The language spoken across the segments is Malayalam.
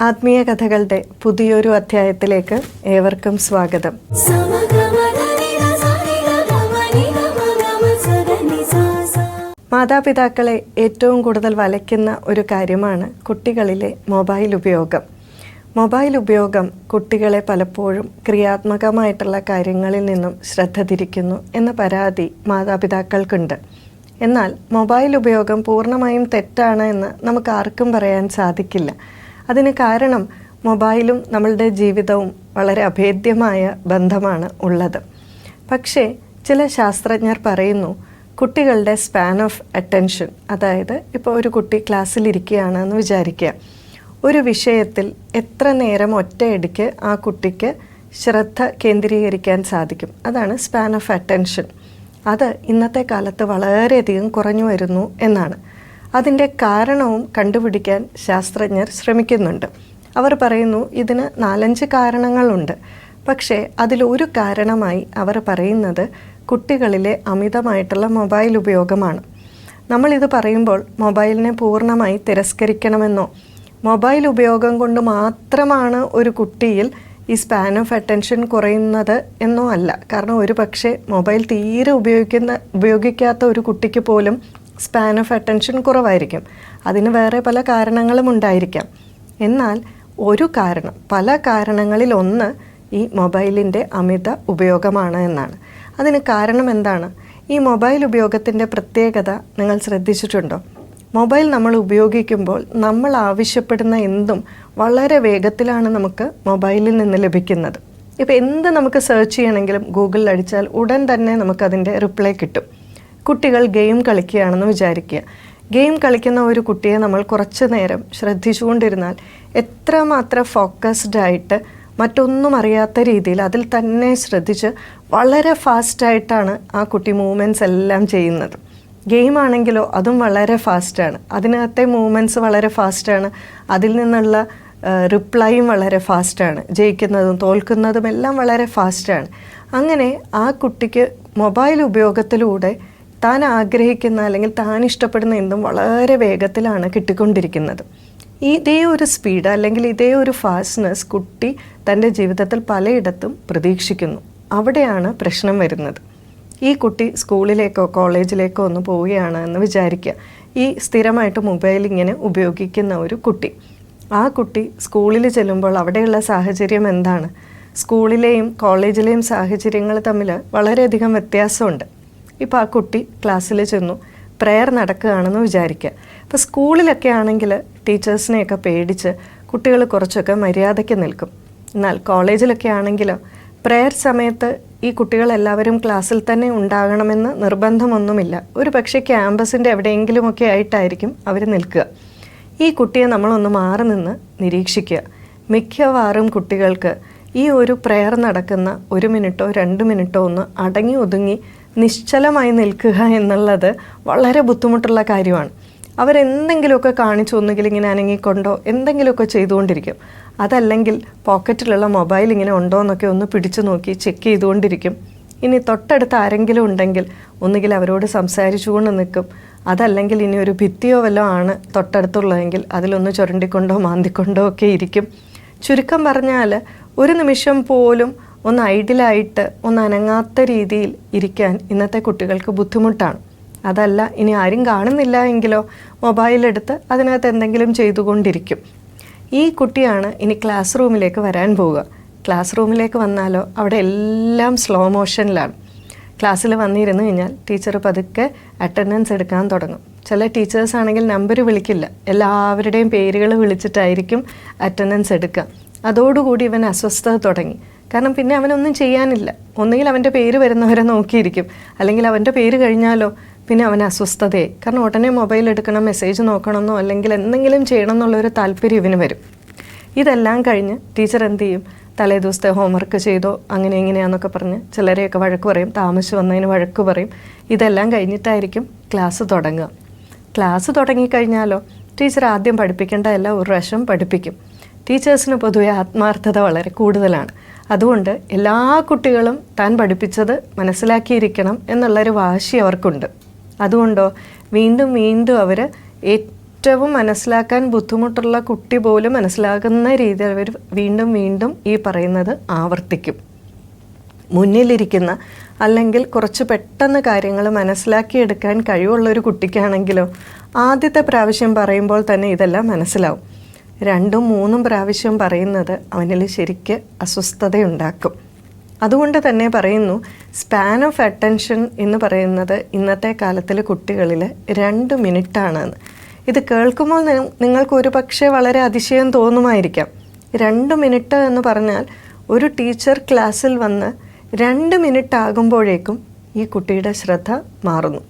ആത്മീയ കഥകളുടെ പുതിയൊരു അധ്യായത്തിലേക്ക് ഏവർക്കും സ്വാഗതം. മാതാപിതാക്കളെ ഏറ്റവും കൂടുതൽ വലയ്ക്കുന്ന ഒരു കാര്യമാണ് കുട്ടികളിലെ മൊബൈൽ ഉപയോഗം. മൊബൈൽ ഉപയോഗം കുട്ടികളെ പലപ്പോഴും ക്രിയാത്മകമായിട്ടുള്ള കാര്യങ്ങളിൽ നിന്നും ശ്രദ്ധ തിരിക്കുന്നു എന്ന പരാതി മാതാപിതാക്കൾക്കുണ്ട്. എന്നാൽ മൊബൈൽ ഉപയോഗം പൂർണ്ണമായും തെറ്റാണ് എന്ന് നമുക്ക് ആർക്കും പറയാൻ സാധിക്കില്ല. അതിന് കാരണം മൊബൈലും നമ്മളുടെ ജീവിതവും വളരെ അഭേദ്യമായ ബന്ധമാണ് ഉള്ളത്. പക്ഷേ ചില ശാസ്ത്രജ്ഞർ പറയുന്നു, കുട്ടികളുടെ സ്പാൻ ഓഫ് അറ്റൻഷൻ, അതായത് ഇപ്പോൾ ഒരു കുട്ടി ക്ലാസ്സിലിരിക്കുകയാണെന്ന് വിചാരിക്കുക, ഒരു വിഷയത്തിൽ എത്ര നേരം ഒറ്റയടിക്ക് ആ കുട്ടിക്ക് ശ്രദ്ധ കേന്ദ്രീകരിക്കാൻ സാധിക്കും, അതാണ് സ്പാൻ ഓഫ് അറ്റൻഷൻ. അത് ഇന്നത്തെ കാലത്ത് വളരെയധികം കുറഞ്ഞു വരുന്നു എന്നാണ്. അതിൻ്റെ കാരണവും കണ്ടുപിടിക്കാൻ ശാസ്ത്രജ്ഞർ ശ്രമിക്കുന്നുണ്ട്. അവർ പറയുന്നു ഇതിന് 4-5 കാരണങ്ങളുണ്ട്. പക്ഷേ അതിലൊരു കാരണമായി അവർ പറയുന്നത് കുട്ടികളിലെ അമിതമായിട്ടുള്ള മൊബൈൽ ഉപയോഗമാണ്. നമ്മളിത് പറയുമ്പോൾ മൊബൈലിനെ പൂർണ്ണമായി തിരസ്കരിക്കണമെന്നോ മൊബൈൽ ഉപയോഗം കൊണ്ട് മാത്രമാണ് ഒരു കുട്ടിയിൽ ഈ സ്പാൻ ഓഫ് അറ്റൻഷൻ കുറയുന്നത് എന്നോ അല്ല. കാരണം ഒരു പക്ഷേ മൊബൈൽ തീരെ ഉപയോഗിക്കാത്ത ഒരു കുട്ടിക്ക് പോലും സ്പാൻ ഓഫ് അറ്റൻഷൻ കുറവായിരിക്കും. അതിന് വേറെ പല കാരണങ്ങളും ഉണ്ടായിരിക്കാം. എന്നാൽ ഒരു കാരണം, പല കാരണങ്ങളിൽ ഒന്ന് ഈ മൊബൈലിൻ്റെ അമിത ഉപയോഗമാണ് എന്നാണ്. അതിന് കാരണം എന്താണ്? ഈ മൊബൈൽ ഉപയോഗത്തിൻ്റെ പ്രത്യേകത നിങ്ങൾ ശ്രദ്ധിച്ചിട്ടുണ്ടോ? മൊബൈൽ നമ്മൾ ഉപയോഗിക്കുമ്പോൾ നമ്മൾ ആവശ്യപ്പെടുന്ന എന്തും വളരെ വേഗത്തിലാണ് നമുക്ക് മൊബൈലിൽ നിന്ന് ലഭിക്കുന്നത്. ഇപ്പോൾ എന്ത് നമുക്ക് സെർച്ച് ചെയ്യണമെങ്കിലും ഗൂഗിളിൽ അടിച്ചാൽ ഉടൻ തന്നെ നമുക്കതിൻ്റെ റിപ്ലൈ കിട്ടും. കുട്ടികൾ ഗെയിം കളിക്കുകയാണെന്ന് വിചാരിക്കുക. ഗെയിം കളിക്കുന്ന ഒരു കുട്ടിയെ നമ്മൾ കുറച്ച് നേരം ശ്രദ്ധിച്ചുകൊണ്ടിരുന്നാൽ എത്രമാത്രം ഫോക്കസ്ഡ് ആയിട്ട് മറ്റൊന്നും അറിയാത്ത രീതിയിൽ അതിൽ തന്നെ ശ്രദ്ധിച്ച് വളരെ ഫാസ്റ്റായിട്ടാണ് ആ കുട്ടി മൂവ്മെൻറ്റ്സ് എല്ലാം ചെയ്യുന്നത്. ഗെയിം ആണെങ്കിലോ അതും വളരെ ഫാസ്റ്റാണ്. അതിനകത്തെ മൂവ്മെൻറ്റ്സ് വളരെ ഫാസ്റ്റാണ്. അതിൽ നിന്നുള്ള റിപ്ലൈയും വളരെ ഫാസ്റ്റാണ്. ജയിക്കുന്നതും തോൽക്കുന്നതും എല്ലാം വളരെ ഫാസ്റ്റാണ്. അങ്ങനെ ആ കുട്ടിക്ക് മൊബൈൽ ഉപയോഗത്തിലൂടെ താൻ ആഗ്രഹിക്കുന്ന അല്ലെങ്കിൽ താൻ ഇഷ്ടപ്പെടുന്ന എന്തും വളരെ വേഗത്തിലാണ് കിട്ടിക്കൊണ്ടിരിക്കുന്നത്. ഇതേ ഒരു സ്പീഡ് അല്ലെങ്കിൽ ഇതേ ഒരു ഫാസ്റ്റ്നെസ് കുട്ടി തൻ്റെ ജീവിതത്തിൽ പലയിടത്തും പ്രതീക്ഷിക്കുന്നു. അവിടെയാണ് പ്രശ്നം വരുന്നത്. ഈ കുട്ടി സ്കൂളിലേക്കോ കോളേജിലേക്കോ ഒന്ന് പോവുകയാണ് എന്ന് വിചാരിക്കുക. ഈ സ്ഥിരമായിട്ട് മൊബൈൽ ഇങ്ങനെ ഉപയോഗിക്കുന്ന ഒരു കുട്ടി, ആ കുട്ടി സ്കൂളിൽ ചെല്ലുമ്പോൾ അവിടെയുള്ള സാഹചര്യം എന്താണ്? സ്കൂളിലെയും കോളേജിലെയും സാഹചര്യങ്ങൾ തമ്മിൽ വളരെയധികം വ്യത്യാസമുണ്ട്. ഇപ്പോൾ ആ കുട്ടി ക്ലാസ്സിൽ ചെന്നു, പ്രെയർ നടക്കുകയാണെന്ന് വിചാരിക്കുക. ഇപ്പോൾ സ്കൂളിലൊക്കെ ആണെങ്കിൽ ടീച്ചേഴ്സിനെയൊക്കെ പേടിച്ച് കുട്ടികൾ കുറച്ചൊക്കെ മര്യാദയ്ക്ക് നിൽക്കും. എന്നാൽ കോളേജിലൊക്കെ ആണെങ്കിലോ പ്രെയർ സമയത്ത് ഈ കുട്ടികളെല്ലാവരും ക്ലാസ്സിൽ തന്നെ ഉണ്ടാകണമെന്ന് നിർബന്ധമൊന്നുമില്ല. ഒരു പക്ഷേ ക്യാമ്പസിൻ്റെ എവിടെയെങ്കിലുമൊക്കെ ആയിട്ടായിരിക്കും അവർ നിൽക്കുക. ഈ കുട്ടിയെ നമ്മളൊന്ന് മാറി നിന്ന് നിരീക്ഷിക്കുക. മിക്കവാറും കുട്ടികൾക്ക് ഈ ഒരു പ്രെയർ നടക്കുന്ന 1 മിനിറ്റോ 2 മിനിറ്റോ ഒന്ന് അടങ്ങി ഒതുങ്ങി നിശ്ചലമായി നിൽക്കുക എന്നുള്ളത് വളരെ ബുദ്ധിമുട്ടുള്ള കാര്യമാണ്. അവരെന്തെങ്കിലുമൊക്കെ കാണിച്ചു, ഒന്നുകിൽ ഇങ്ങനെ അനങ്ങിക്കൊണ്ടോ എന്തെങ്കിലുമൊക്കെ ചെയ്തുകൊണ്ടിരിക്കും. അതല്ലെങ്കിൽ പോക്കറ്റിലുള്ള മൊബൈൽ ഇങ്ങനെ ഉണ്ടോ എന്നൊക്കെ ഒന്ന് പിടിച്ചു നോക്കി ചെക്ക് ചെയ്തുകൊണ്ടിരിക്കും. ഇനി തൊട്ടടുത്ത് ആരെങ്കിലും ഉണ്ടെങ്കിൽ ഒന്നുകിൽ അവരോട് സംസാരിച്ചുകൊണ്ട് നിൽക്കും. അതല്ലെങ്കിൽ ഇനി ഒരു ഭിത്തിയോ വല്ലോ ആണ് തൊട്ടടുത്തുള്ളതെങ്കിൽ അതിലൊന്ന് ചുരണ്ടിക്കൊണ്ടോ മാന്തിക്കൊണ്ടോ ഒക്കെ ഇരിക്കും. ചുരുക്കം പറഞ്ഞാൽ ഒരു നിമിഷം പോലും ഒന്ന് ഐഡിയലായിട്ട് ഒന്ന് അനങ്ങാത്ത രീതിയിൽ ഇരിക്കാൻ ഇന്നത്തെ കുട്ടികൾക്ക് ബുദ്ധിമുട്ടാണ്. അതല്ല ഇനി ആരും കാണുന്നില്ല എങ്കിലോ മൊബൈലെടുത്ത് അതിനകത്ത് എന്തെങ്കിലും ചെയ്തുകൊണ്ടിരിക്കും. ഈ കുട്ടിയാണ് ഇനി ക്ലാസ് റൂമിലേക്ക് വരാൻ പോവുക. ക്ലാസ് റൂമിലേക്ക് വന്നാലോ അവിടെ എല്ലാം സ്ലോ മോഷനിലാണ്. ക്ലാസ്സിൽ വന്നിരുന്നു കഴിഞ്ഞാൽ ടീച്ചർ പതുക്കെ അറ്റൻഡൻസ് എടുക്കാൻ തുടങ്ങും. ചില ടീച്ചേഴ്സ് ആണെങ്കിൽ നമ്പർ വിളിക്കില്ല, എല്ലാവരുടെയും പേരുകൾ വിളിച്ചിട്ടായിരിക്കും അറ്റൻഡൻസ് എടുക്കുക. അതോടുകൂടി ഇവൻ അസ്വസ്ഥത തുടങ്ങി. കാരണം പിന്നെ അവനൊന്നും ചെയ്യാനില്ല. ഒന്നുകിൽ അവൻ്റെ പേര് വരുന്നവരെ നോക്കിയിരിക്കും, അല്ലെങ്കിൽ അവൻ്റെ പേര് കഴിഞ്ഞാലോ പിന്നെ അവൻ അസ്വസ്ഥതയെ. കാരണം ഉടനെ മൊബൈൽ എടുക്കണം, മെസ്സേജ് നോക്കണമെന്നോ അല്ലെങ്കിൽ എന്തെങ്കിലും ചെയ്യണം എന്നുള്ളൊരു താല്പര്യം ഇവന് വരും. ഇതെല്ലാം കഴിഞ്ഞ് ടീച്ചർ എന്ത് ചെയ്യും? തലേ ദിവസത്തെ ഹോംവർക്ക് ചെയ്തോ അങ്ങനെ എങ്ങനെയാണെന്നൊക്കെ പറഞ്ഞ് ചിലരെയൊക്കെ വഴക്ക് പറയും, താമസിച്ച് വന്നതിന് വഴക്ക് പറയും. ഇതെല്ലാം കഴിഞ്ഞിട്ടായിരിക്കും ക്ലാസ് തുടങ്ങുക. ക്ലാസ് തുടങ്ങിക്കഴിഞ്ഞാലോ ടീച്ചർ ആദ്യം പഠിപ്പിക്കേണ്ട എല്ലാം ഒരു പ്രാവശ്യം പഠിപ്പിക്കും. ടീച്ചേഴ്സിന് പൊതുവെ ആത്മാർത്ഥത വളരെ കൂടുതലാണ്. അതുകൊണ്ട് എല്ലാ കുട്ടികളും താൻ പഠിപ്പിച്ചത് മനസ്സിലാക്കിയിരിക്കണം എന്നുള്ളൊരു വാശി അവർക്കുണ്ട്. അതുകൊണ്ടോ വീണ്ടും വീണ്ടും അവർ ഏറ്റവും മനസ്സിലാക്കാൻ ബുദ്ധിമുട്ടുള്ള കുട്ടി പോലും മനസ്സിലാകുന്ന രീതിയിൽ അവർ വീണ്ടും വീണ്ടും ഈ പറയുന്നത് ആവർത്തിക്കും. മുന്നിലിരിക്കുന്ന അല്ലെങ്കിൽ കുറച്ച് പെട്ടെന്ന് കാര്യങ്ങൾ മനസ്സിലാക്കിയെടുക്കാൻ കഴിവുള്ളൊരു കുട്ടിക്കാണെങ്കിലോ ആദ്യത്തെ പ്രാവശ്യം പറയുമ്പോൾ തന്നെ ഇതെല്ലാം മനസ്സിലാവും. 2ഉം 3ഉം പ്രാവശ്യം പറയുന്നത് അവനിൽ ശരിക്ക് അസ്വസ്ഥതയുണ്ടാക്കും. അതുകൊണ്ട് തന്നെ പറയുന്നു, സ്പാൻ ഓഫ് അറ്റൻഷൻ എന്ന് പറയുന്നത് ഇന്നത്തെ കാലത്തിൽ കുട്ടികളിൽ 2 മിനിറ്റാണെന്ന്. ഇത് കേൾക്കുമ്പോൾ നിങ്ങൾക്ക് ഒരു പക്ഷേ വളരെ അതിശയം തോന്നുമായിരിക്കാം. 2 മിനിറ്റ് എന്ന് പറഞ്ഞാൽ ഒരു ടീച്ചർ ക്ലാസ്സിൽ വന്ന് 2 മിനിറ്റ് ആകുമ്പോഴേക്കും ഈ കുട്ടിയുടെ ശ്രദ്ധ മാറുന്നു.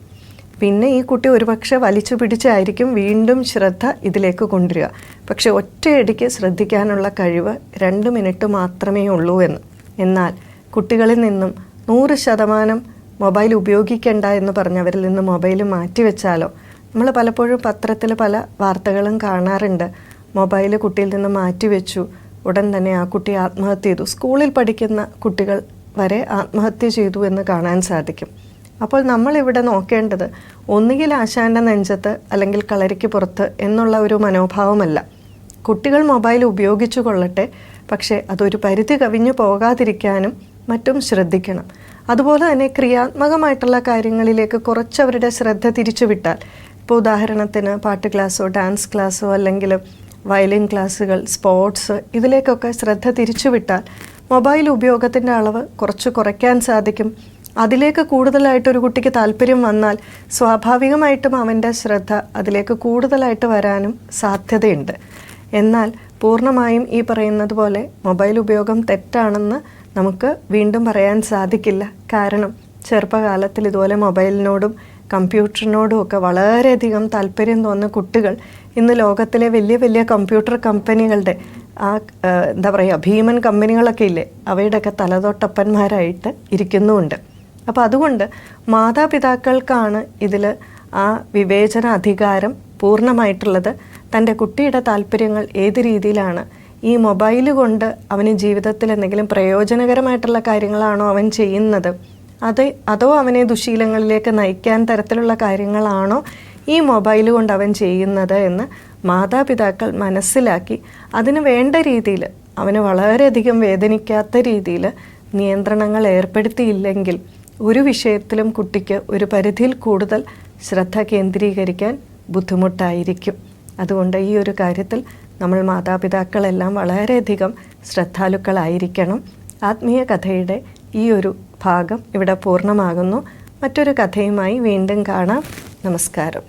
പിന്നെ ഈ കുട്ടി ഒരുപക്ഷെ വലിച്ചു പിടിച്ചായിരിക്കും വീണ്ടും ശ്രദ്ധ ഇതിലേക്ക് കൊണ്ടുവരിക. പക്ഷെ ഒറ്റയടിക്ക് ശ്രദ്ധിക്കാനുള്ള കഴിവ് 2 മിനിറ്റ് മാത്രമേ ഉള്ളൂ എന്ന്. എന്നാൽ കുട്ടികളിൽ നിന്നും 100% മൊബൈൽ ഉപയോഗിക്കേണ്ട എന്ന് പറഞ്ഞവരിൽ നിന്ന് മൊബൈൽ മാറ്റിവെച്ചാലോ, നമ്മൾ പലപ്പോഴും പത്രത്തിൽ പല വാർത്തകളും കാണാറുണ്ട്. മൊബൈൽ കുട്ടിയിൽ നിന്ന് മാറ്റിവെച്ചു, ഉടൻ തന്നെ ആ കുട്ടി ആത്മഹത്യ ചെയ്തു. സ്കൂളിൽ പഠിക്കുന്ന കുട്ടികൾ വരെ ആത്മഹത്യ ചെയ്തു എന്ന് കാണാൻ സാധിക്കും. അപ്പോൾ നമ്മളിവിടെ നോക്കേണ്ടത് ഒന്നുകിൽ ആശാൻ്റെ നെഞ്ചത്ത് അല്ലെങ്കിൽ കളരിക്ക് പുറത്ത് എന്നുള്ള ഒരു മനോഭാവമല്ല. കുട്ടികൾ മൊബൈൽ ഉപയോഗിച്ചു കൊള്ളട്ടെ, പക്ഷേ അതൊരു പരിധി കവിഞ്ഞു പോകാതിരിക്കാനും മറ്റും ശ്രദ്ധിക്കണം. അതുപോലെ തന്നെ ക്രിയാത്മകമായിട്ടുള്ള കാര്യങ്ങളിലേക്ക് കുറച്ചവരുടെ ശ്രദ്ധ തിരിച്ചുവിട്ടാൽ, ഇപ്പോൾ ഉദാഹരണത്തിന് പാട്ട് ക്ലാസ്സോ ഡാൻസ് ക്ലാസ്സോ അല്ലെങ്കിൽ വയലിൻ ക്ലാസ്സുകൾ, സ്പോർട്സ്, ഇതിലേക്കൊക്കെ ശ്രദ്ധ തിരിച്ചുവിട്ടാൽ മൊബൈൽ ഉപയോഗത്തിൻ്റെ അളവ് കുറച്ച് കുറയ്ക്കാൻ സാധിക്കും. അതിലേക്ക് കൂടുതലായിട്ടൊരു കുട്ടിക്ക് താല്പര്യം വന്നാൽ സ്വാഭാവികമായിട്ടും അവൻ്റെ ശ്രദ്ധ അതിലേക്ക് കൂടുതലായിട്ട് വരാനും സാധ്യതയുണ്ട്. എന്നാൽ പൂർണ്ണമായും ഈ പറയുന്നത് പോലെ മൊബൈൽ ഉപയോഗം തെറ്റാണെന്ന് നമുക്ക് വീണ്ടും പറയാൻ സാധിക്കില്ല. കാരണം ചെറുപ്പകാലത്തിൽ ഇതുപോലെ മൊബൈലിനോടും കമ്പ്യൂട്ടറിനോടും ഒക്കെ വളരെയധികം താല്പര്യം തോന്നുന്ന കുട്ടികൾ ഇന്ന് ലോകത്തിലെ വലിയ വലിയ കമ്പ്യൂട്ടർ കമ്പനികളുടെ എന്താ പറയുക, ഭീമൻ കമ്പനികളൊക്കെ ഇല്ലേ, അവയുടെയൊക്കെ തലതൊട്ടപ്പന്മാരായിട്ട് ഇരിക്കുന്നുമുണ്ട്. അപ്പോൾ അതുകൊണ്ട് മാതാപിതാക്കൾക്കാണ് ഇതിൽ ആ വിവേചന അധികാരം പൂർണ്ണമായിട്ടുള്ളത്. തൻ്റെ കുട്ടിയുടെ താല്പര്യങ്ങൾ ഏത് രീതിയിലാണ്, ഈ മൊബൈൽ കൊണ്ട് അവന് ജീവിതത്തിൽ എന്തെങ്കിലും പ്രയോജനകരമായിട്ടുള്ള കാര്യങ്ങളാണോ അവൻ ചെയ്യുന്നത്, അതോ അവനെ ദുശീലങ്ങളിലേക്ക് നയിക്കാൻ തരത്തിലുള്ള കാര്യങ്ങളാണോ ഈ മൊബൈൽ കൊണ്ട് അവൻ ചെയ്യുന്നത് എന്ന് മാതാപിതാക്കൾ മനസ്സിലാക്കി അതിന് വേണ്ട രീതിയിൽ, അവന് വളരെയധികം വേദനിക്കാത്ത രീതിയിൽ നിയന്ത്രണങ്ങൾ ഏർപ്പെടുത്തിയില്ലെങ്കിൽ ഒരു വിഷയത്തിലും കുട്ടിക്ക് ഒരു പരിധിയിൽ കൂടുതൽ ശ്രദ്ധ കേന്ദ്രീകരിക്കാൻ ബുദ്ധിമുട്ടായിരിക്കും. അതുകൊണ്ട് ഈ ഒരു കാര്യത്തിൽ നമ്മൾ മാതാപിതാക്കളെല്ലാം വളരെയധികം ശ്രദ്ധാലുക്കളായിരിക്കണം. ആത്മീയ കഥയുടെ ഈ ഒരു ഭാഗം ഇവിടെ പൂർണ്ണമാകുന്നു. മറ്റൊരു കഥയുമായി വീണ്ടും കാണാം. നമസ്കാരം.